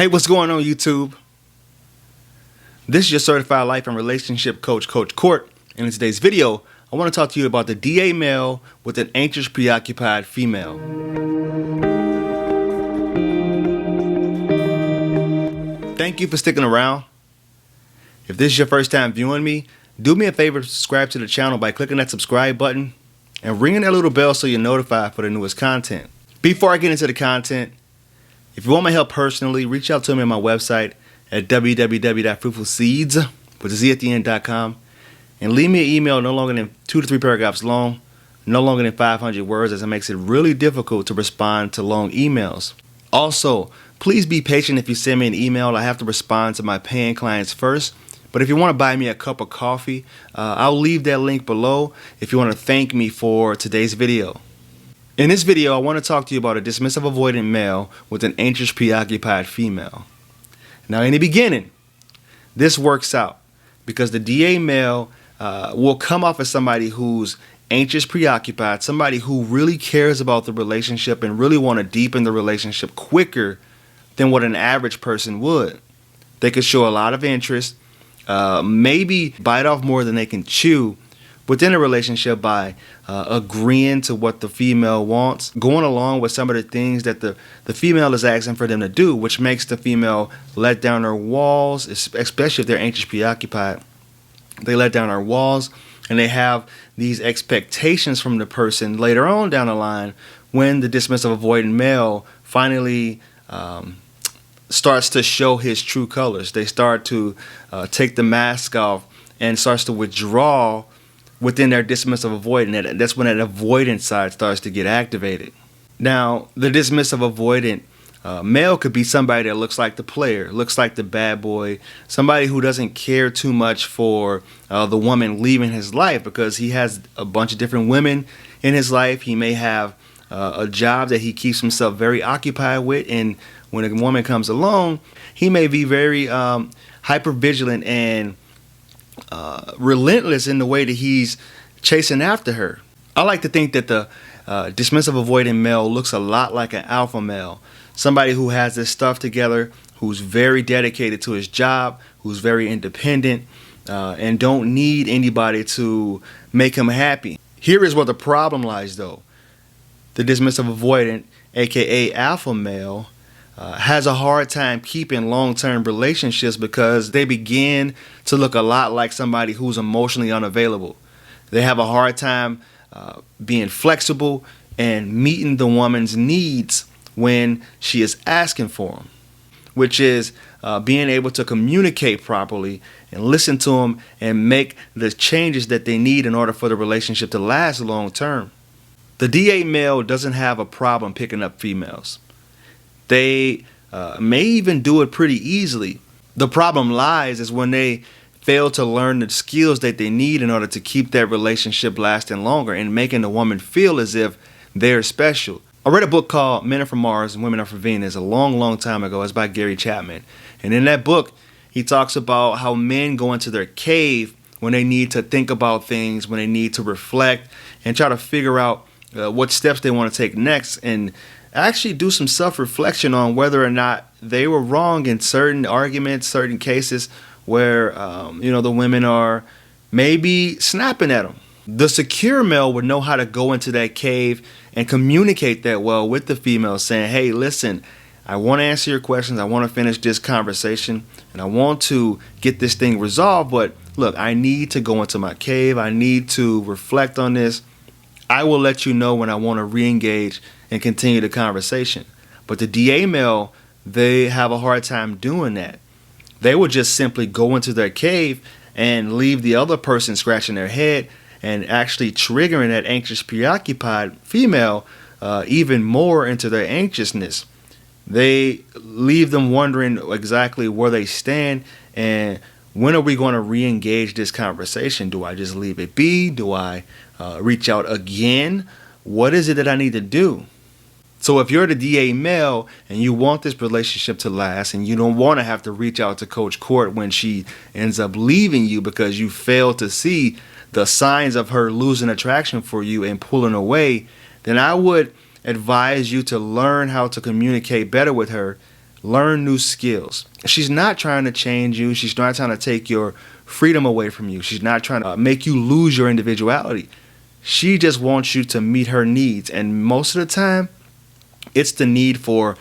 Hey, what's going on, YouTube? This is your certified life and relationship coach, Coach Court. And in today's video, I want to talk to you about the DA male with an anxious, preoccupied female. Thank you for sticking around. If this is your first time viewing me, do me a favor to subscribe to the channel by clicking that subscribe button and ringing that little bell so you're notified for the newest content. Before I get into the content, if you want my help personally, reach out to me on my website at www.fruitfulseeds.com and leave me an email no longer than 2 to 3 paragraphs long, no longer than 500 words, as it makes it really difficult to respond to long emails. Also, please be patient if you send me an email. I have to respond to my paying clients first. But if you want to buy me a cup of coffee, I'll leave that link below if you want to thank me for today's video. In this video, I want to talk to you about a dismissive avoidant male with an anxious preoccupied female. Now, in the beginning, this works out because the DA male will come off as somebody who's anxious preoccupied, somebody who really cares about the relationship and really want to deepen the relationship quicker than what an average person would. They could show a lot of interest, maybe bite off more than they can chew within a relationship by agreeing to what the female wants, going along with some of the things that the female is asking for them to do, which makes the female let down her walls, especially if they're anxious preoccupied. They let down her walls and they have these expectations from the person later on down the line when the dismissive avoidant male finally starts to show his true colors. They start to take the mask off and starts to withdraw within their dismissive avoidant. That's when that avoidant side starts to get activated. Now, the dismissive avoidant male could be somebody that looks like the player, looks like the bad boy, somebody who doesn't care too much for the woman leaving his life because he has a bunch of different women in his life. He may have a job that he keeps himself very occupied with, and when a woman comes along, he may be very hyper-vigilant and relentless in the way that he's chasing after her. I like to think that the dismissive avoidant male looks a lot like an alpha male, somebody who has his stuff together, who's very dedicated to his job, who's very independent, and don't need anybody to make him happy. Here is where the problem lies, though. The dismissive avoidant, aka alpha male, has a hard time keeping long-term relationships because they begin to look a lot like somebody who's emotionally unavailable. They have a hard time being flexible and meeting the woman's needs when she is asking for them, which is being able to communicate properly and listen to them and make the changes that they need in order for the relationship to last long-term. The DA male doesn't have a problem picking up females. They may even do it pretty easily. The problem lies is when they fail to learn the skills that they need in order to keep that relationship lasting longer and making the woman feel as if they're special. I read a book called Men Are From Mars and Women Are From Venus a long time ago. It's by Gary Chapman. And in that book, he talks about how men go into their cave when they need to think about things, when they need to reflect and try to figure out what steps they want to take next, and actually do some self-reflection on whether or not they were wrong in certain arguments, certain cases where the women are maybe snapping at them. The secure male would know how to go into that cave and communicate that well with the female, saying, hey, listen, I want to answer your questions, I want to finish this conversation, and I want to get this thing resolved, but look, I need to go into my cave, I need to reflect on this. I will let you know when I want to re-engage and continue the conversation. But the DA male, they have a hard time doing that. They will just simply go into their cave and leave the other person scratching their head and actually triggering that anxious preoccupied female even more into their anxiousness. They leave them wondering exactly where they stand and when are we going to re-engage this conversation? Do I just leave it be? Do I reach out again? What is it that I need to do? So if you're the DA male and you want this relationship to last and you don't want to have to reach out to Coach Court when she ends up leaving you because you failed to see the signs of her losing attraction for you and pulling away, then I would advise you to learn how to communicate better with her learn new skills. She's not trying to change you. She's not trying to take your freedom away from you. She's not trying to make you lose your individuality. She just wants you to meet her needs. And most of the time, it's the need for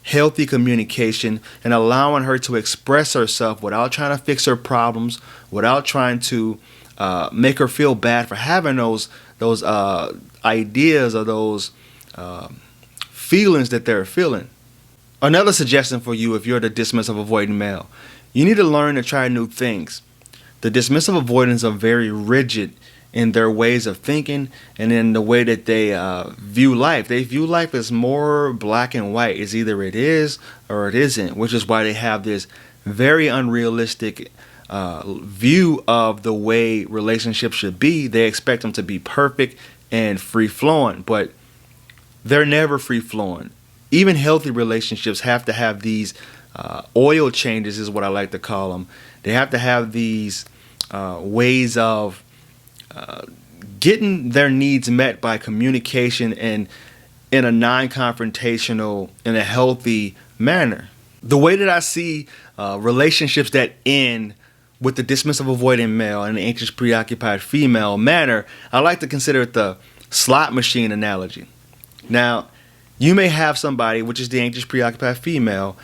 healthy communication and allowing her to express herself without trying to fix her problems, without trying to make her feel bad for having those ideas or those feelings that they're feeling. Another suggestion for you, if you're the dismissive avoidant male, you need to learn to try new things. The dismissive avoidants are very rigid in their ways of thinking and in the way that they view life. They view life as more black and white. It's either it is or it isn't, which is why they have this very unrealistic view of the way relationships should be. They expect them to be perfect and free-flowing, but they're never free-flowing. Even healthy relationships have to have these oil changes, is what I like to call them. They have to have these ways of getting their needs met by communication and in a non-confrontational, in a healthy manner. The way that I see relationships that end with the dismissive avoidant male and the anxious preoccupied female manner, I like to consider it the slot machine analogy. Now, you may have somebody, which is the anxious preoccupied female,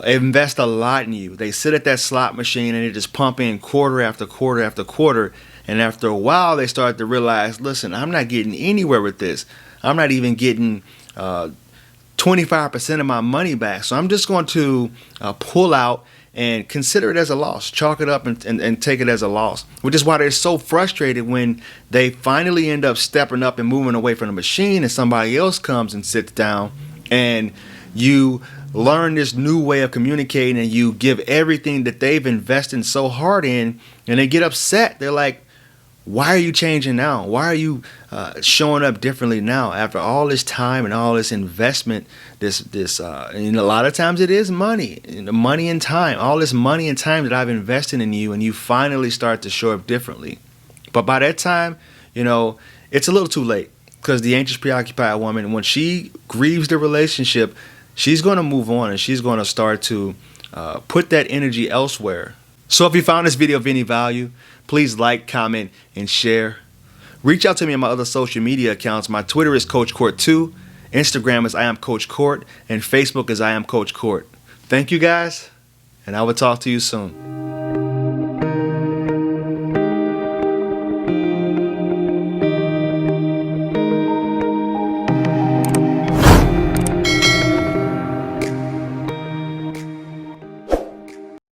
invest a lot in you. They sit at that slot machine and they just pump in quarter after quarter after quarter. And after a while, they start to realize, listen, I'm not getting anywhere with this. I'm not even getting 25% of my money back. So I'm just going to pull out and consider it as a loss. Chalk it up and take it as a loss. Which is why they're so frustrated when they finally end up stepping up and moving away from the machine and somebody else comes and sits down and you learn this new way of communicating and you give everything that they've invested so hard in, and they get upset. They're like, why are you changing now? Why are you showing up differently now after all this time and all this investment? And a lot of times it is money and time. All this money and time that I've invested in you, and you finally start to show up differently. But by that time, it's a little too late, because the anxious preoccupied woman, when she grieves the relationship, she's going to move on and she's going to start to put that energy elsewhere. So if you found this video of any value, please like, comment, and share. Reach out to me on my other social media accounts. My Twitter is Coach Court 2, Instagram is I am Coach Court, and Facebook is I am Coach Court. Thank you guys, and I will talk to you soon.